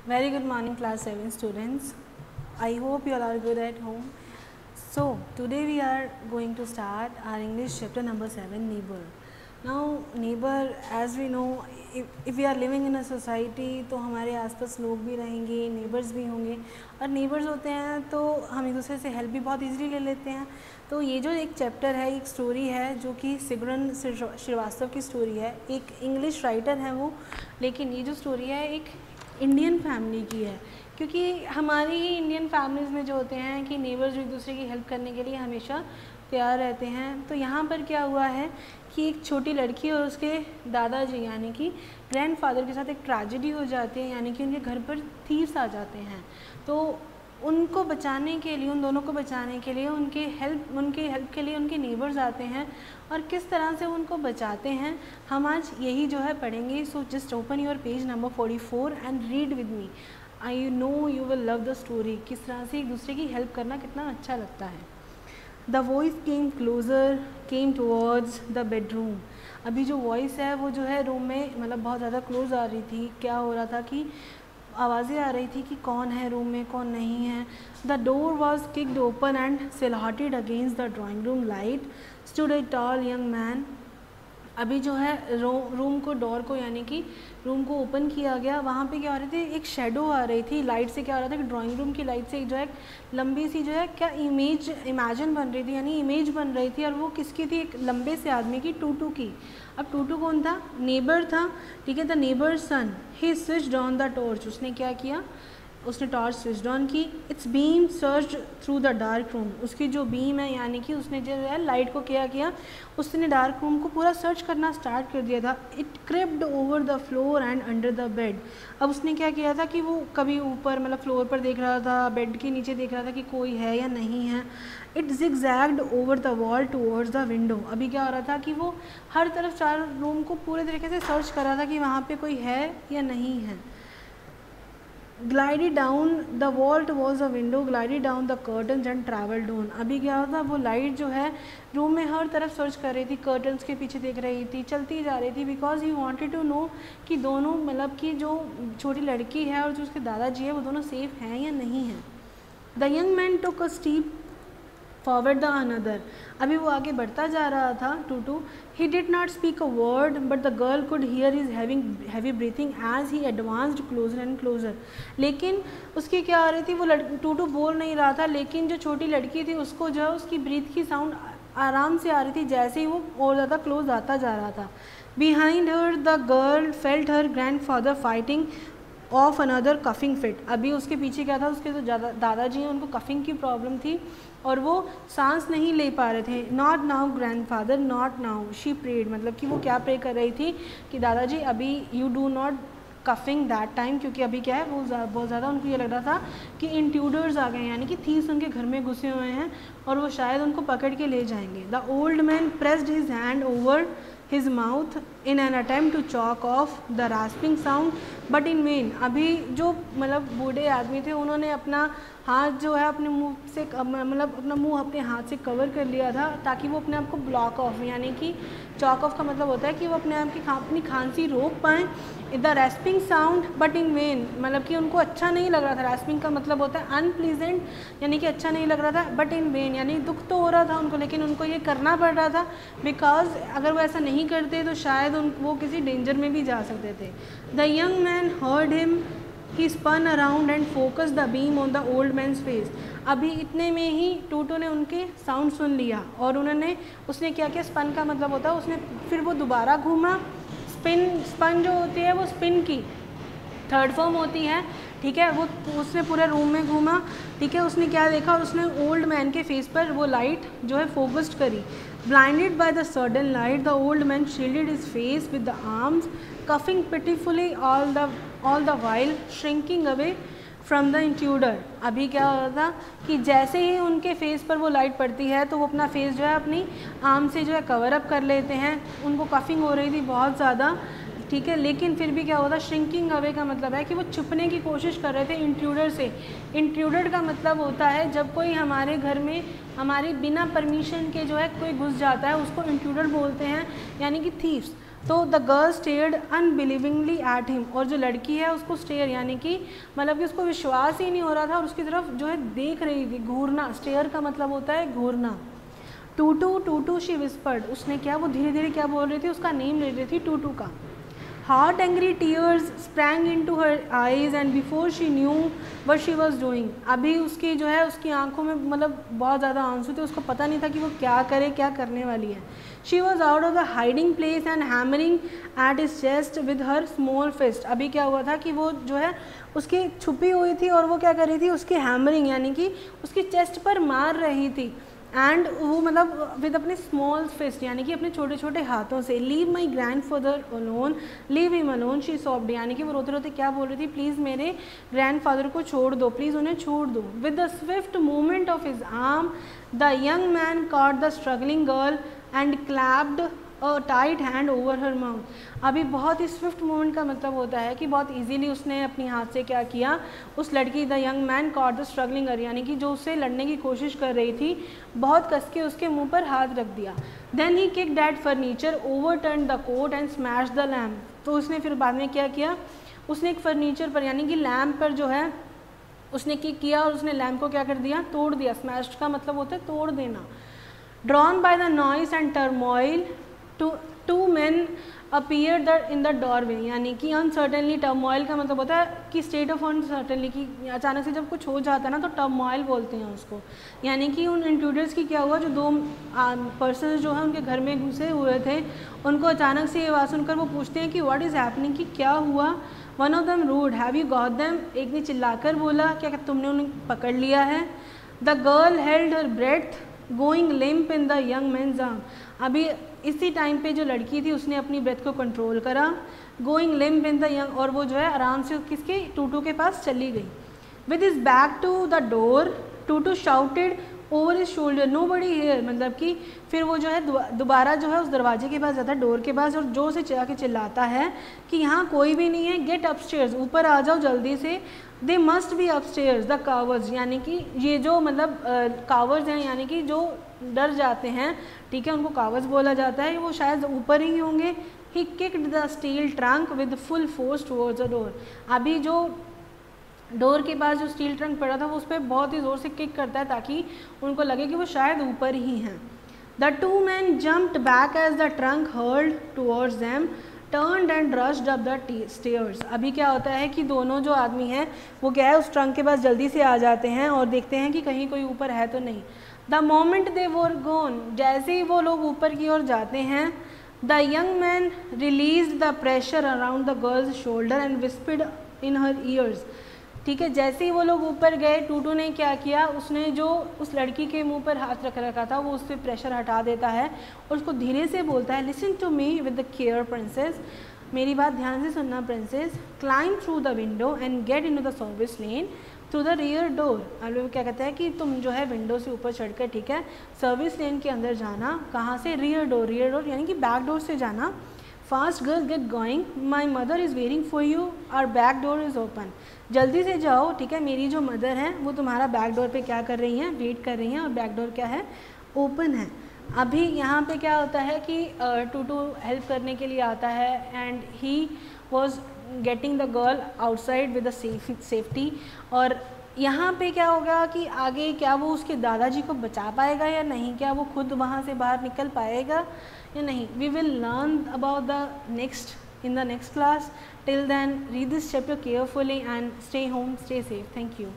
Very good morning, class 7 students. I hope you all are good at home. So, today we are going to start our English chapter number 7, neighbor. Now, neighbor, as we know, if we are living in a society, तो हमारे आसपास लोग भी रहेंगे, neighbors भी होंगे, और neighbors होते हैं तो हम एक दूसरे से help भी बहुत easily ले लेते हैं. तो ये जो एक चैप्टर है, एक स्टोरी है जो कि सिगरन श्रीवास्तव की स्टोरी है. एक इंग्लिश राइटर है वो, लेकिन ये जो स्टोरी है एक इंडियन फैमिली की है, क्योंकि हमारी ही इंडियन फैमिलीज़ में जो होते हैं कि नेबर्स जो एक दूसरे की हेल्प करने के लिए हमेशा तैयार रहते हैं. तो यहाँ पर क्या हुआ है कि एक छोटी लड़की और उसके दादाजी यानी कि ग्रैंडफादर के साथ एक ट्रेजेडी हो जाती है, यानी कि उनके घर पर थीव्स आ जाते हैं. तो उनको बचाने के लिए, उन दोनों को बचाने के लिए उनके हेल्प के लिए उनके नेबर्स आते हैं और किस तरह से उनको बचाते हैं हम आज यही जो है पढ़ेंगे. So just open your page number 44 and read with me. I know you will love the story. किस तरह से एक दूसरे की हेल्प करना कितना अच्छा लगता है. The voice came closer came towards the bedroom. अभी जो वॉइस है वो जो है रूम में मतलब बहुत ज़्यादा क्लोज आ रही थी. क्या हो रहा था कि आवाज़ें आ रही थी कि कौन है रूम में कौन नहीं है. The door was kicked open and silhouetted against the drawing room light stood a tall young man. अभी जो है रूम को डोर को यानी कि रूम को ओपन किया गया. वहाँ पे क्या हो रही थी, एक शेडो आ रही थी लाइट से. क्या हो रहा था कि ड्राइंग रूम की लाइट से जो है लंबी सी जो है क्या इमेजिन बन रही थी, यानी इमेज बन रही थी. और वो किसकी थी, एक लंबे से आदमी की, टूटू की. अब टूटू कौन था, नेबर था. ठीक है, the neighbour son. He switched on the torch. उसने क्या किया, उसने टॉर्च स्विच ऑन की. Its beam search through the dark room. उसकी जो बीम है यानी कि उसने जो है लाइट को क्या किया, उसने डार्क रूम को पूरा सर्च करना स्टार्ट कर दिया था. It crept over the floor and under the bed. अब उसने क्या किया था कि वो कभी ऊपर मतलब फ्लोर पर देख रहा था, बेड के नीचे देख रहा था कि कोई है या नहीं है. It zigzagged over the wall towards the window. अभी क्या हो रहा था कि वो हर तरफ चार रूम को पूरे तरीके से सर्च कर रहा था कि वहाँ पे कोई है या नहीं है. glided down the wall towards the window, glided down the curtains and traveled on. अभी क्या होता, वो लाइट जो है रूम में हर तरफ सर्च कर रही थी, कर्टन्स के पीछे देख रही थी, चलती जा रही थी. Because he wanted to know कि दोनों मतलब कि जो छोटी लड़की है और जो उसके दादाजी है वो दोनों सेफ हैं या नहीं हैं. The young man took a step forward the another. अभी वो आगे बढ़ता जा रहा था Tutu. He did not speak a word but the girl could hear his heavy breathing as he advanced closer and closer. लेकिन उसकी क्या आ रही थी, वो टूटू बोल नहीं रहा था, लेकिन जो छोटी लड़की थी उसको जो है उसकी ब्रीथ की साउंड आराम से आ रही थी जैसे ही वो और ज़्यादा क्लोज आता जा रहा था. Behind her the girl felt her grandfather fighting of another coughing fit. अभी उसके पीछे क्या था, उसके जो दादाजी हैं उनको कफिंग की प्रॉब्लम थी और वो सांस नहीं ले पा रहे थे. Not now grandfather, not now. She prayed, मतलब कि वो क्या प्रे कर रही थी कि दादाजी अभी you do not coughing that time. क्योंकि अभी क्या है वो बहुत ज़्यादा उनको ये लग रहा था कि इंट्रूडर्स आ गए, यानी कि थीव्स उनके घर में घुसे हुए हैं और वो शायद उनको पकड़ के ले जाएंगे. The old man pressed his hand over his mouth in an attempt to choke off the rasping sound but in vain. अभी जो मतलब बूढ़े आदमी थे उन्होंने अपना हाथ जो है अपने मुंह से मतलब अपना मुंह अपने हाथ से कवर कर लिया था ताकि वो अपने आप को ब्लॉक ऑफ, यानी कि चॉक ऑफ का मतलब होता है कि वो अपने आप की अपनी खांसी रोक पाएँ. The respiring sound but in when, मतलब कि उनको अच्छा नहीं लग रहा था. रेस्पिंग का मतलब होता है अनप्लीजेंट, यानी कि अच्छा नहीं लग रहा था. बट इन वेन यानी दुख तो हो रहा था उनको, लेकिन उनको ये करना पड़ रहा था बिकॉज अगर वो ऐसा नहीं करते तो शायद वो किसी डेंजर में भी जा सकते थे. The young man heard him. He spun around and focus the beam on the old man's face. अभी इतने में ही टूटू ने उनके साउंड सुन लिया और उसने क्या किया, स्पन का मतलब होता है उसने फिर वो दोबारा घूमा. स्पन जो होती है वो स्पिन की थर्ड फॉर्म होती है. ठीक है, वो उसने पूरे रूम में घूमा. ठीक है, उसने क्या देखा, और उसने ओल्ड मैन के फेस पर वो लाइट जो है फोकस्ड करी. Blinded by the sudden light the old man shielded his face with the arms coughing pitifully all the while shrinking away from the intruder. अभी क्या होता था कि जैसे ही उनके फेस पर वो लाइट पड़ती है तो वो अपना फेस जो है अपनी आर्म से जो है कवर अप कर लेते हैं. उनको कफिंग हो रही थी बहुत ज़्यादा. ठीक है, लेकिन फिर भी क्या होता, श्रिंकिंग अवे का मतलब है कि वो छुपने की कोशिश कर रहे थे इंट्रूडर से. इंट्रूडर का मतलब होता है जब कोई हमारे घर में हमारे बिना परमिशन के जो है कोई घुस जाता है, उसको इंट्रूडर बोलते हैं, यानी कि थीव्स. तो the girl stared unbelievingly at him, और जो लड़की है उसको स्टेयर यानी कि मतलब कि उसको विश्वास ही नहीं हो रहा था और उसकी तरफ जो है देख रही थी। घूरना, स्टेयर का मतलब होता है घूरना। टूटू टूटू शी विस्पर्ड, उसने क्या, वो धीरे धीरे क्या बोल रही थी, उसका नेम ले रही थी टूटू का। Hot angry tears sprang into her eyes and before she knew what she was doing, अभी उसकी जो है उसकी आंखों में मतलब बहुत ज़्यादा आंसू थे, उसको पता नहीं था कि वो क्या करे, क्या करने वाली है। She was out of the hiding place and hammering at his chest with her small fist, अभी क्या हुआ था कि वो जो है उसकी छुपी हुई थी और वो क्या कर रही थी, उसकी हैमरिंग यानी कि उसकी चेस्ट पर मार रही थी। एंड वो मतलब विद अपने स्मॉल फिस्ट यानी कि अपने छोटे छोटे हाथों से। Leave my grandfather alone, leave him alone she sobbed, यानी कि वो रोते रोते क्या बोल रही थी, प्लीज़ मेरे ग्रैंड फादर को छोड़ दो, प्लीज़ उन्हें छोड़ दो। With the Swift movement of his arm the young man caught the struggling girl and clapped a tight hand over her mouth. अभी बहुत ही स्विफ्ट मूवमेंट का मतलब होता है कि बहुत इजीली उसने अपनी हाथ से क्या किया, उस लड़की the young man caught the struggling girl यानी कि जो उससे लड़ने की कोशिश कर रही थी, बहुत कस के उसके मुंह पर हाथ रख दिया। Then he kick that furniture, over turn the coat and smash the lamp, तो उसने फिर बाद में क्या किया, उसने एक फर्नीचर पर यानी कि लैम्प पर जो है उसने किक किया और उसने लैम्प को क्या कर दिया, तोड़ दिया। स्मैश्ड का मतलब होता है तोड़ देना। Drawn by the noise and turmoil two man appear in the doorway, यानी कि अनसर्टनली, टर्मोइल का मतलब होता है कि स्टेट ऑफ अनसर्टनली, कि अचानक से जब कुछ हो जाता है ना तो टर्मोइल बोलते हैं उसको। यानी कि उन इंट्रूडर्स की क्या हुआ, जो दो पर्सन जो है उनके घर में घुसे हुए थे, उनको अचानक से ये आवाज़ सुनकर वो पूछते हैं कि व्हाट इज़ हैपनिंग, कि क्या हुआ। One of them roared, have you got them, एक ने चिल्लाकर बोला क्या तुमने उन्हें पकड़ लिया है। The girl held her breath going limp in the young man's arm, अभी इसी टाइम पे जो लड़की थी उसने अपनी ब्रेथ को कंट्रोल करा। Going limp in the young, और वो जो है आराम से किसके, टूटू के पास चली गई। With his back to the door Tutu shouted over his shoulder nobody here, मतलब कि फिर वो जो है दोबारा जो है उस दरवाजे के पास जाता है, डोर के पास, और जोर से चिल्ला के चिल्लाता है कि यहाँ कोई भी नहीं है, गेट अपस्टेयर्स, ऊपर आ जाओ जल्दी से। They must be upstairs the cowards, यानी कि ये जो मतलब कावर्स हैं यानी कि जो डर जाते हैं, ठीक है, उनको कावर्स बोला जाता है, वो शायद ऊपर ही होंगे। He kicked the steel trunk with full force towards the door, अभी जो डोर के पास जो स्टील ट्रंक पड़ा था वो उस पर बहुत ही ज़ोर से किक करता है ताकि उनको लगे कि वो शायद ऊपर ही हैं। The two man jumped back as the trunk hurled towards them turned and rushed up the stairs, अभी क्या होता है कि दोनों जो आदमी हैं वो क्या है उस ट्रंक के पास जल्दी से आ जाते हैं और देखते हैं कि कहीं कोई ऊपर है तो नहीं। द मोमेंट दे वर गोन, जैसे ही वो लोग ऊपर की ओर जाते हैं, the young man release the pressure around the girls shoulder and whispered in her years, ठीक है, जैसे ही वो लोग ऊपर गए टूटू ने क्या किया, उसने जो उस लड़की के मुंह पर हाथ रख रखा था वो उससे प्रेशर हटा देता है और उसको धीरे से बोलता है, listen to me with the care princess, मेरी बात ध्यान से सुनना princess. Climb through the window and get into the service lane through the rear door, अब वो क्या कहता है कि तुम जो है विंडो से ऊपर चढ़कर, ठीक है, सर्विस लेन के अंदर जाना, कहाँ से, रियर डोर यानी कि बैक डोर से जाना। Fast girl get going, my mother is waiting for you, our back door is open, जल्दी से जाओ, ठीक है, मेरी जो मदर हैं वो तुम्हारा बैक डोर पे क्या कर रही हैं, वेट कर रही हैं, और बैक डोर क्या है, ओपन है। अभी यहाँ पे क्या होता है कि टूटू हेल्प करने के लिए आता है and he was getting the girl outside with the safety, और यहाँ पे क्या होगा कि आगे क्या वो उसके दादाजी को बचा पाएगा या नहीं, क्या वो खुद वहाँ से बाहर निकल पाएगा या नहीं। We will learn about the next in the next class. Till then, read this chapter carefully and stay home, stay safe. Thank you.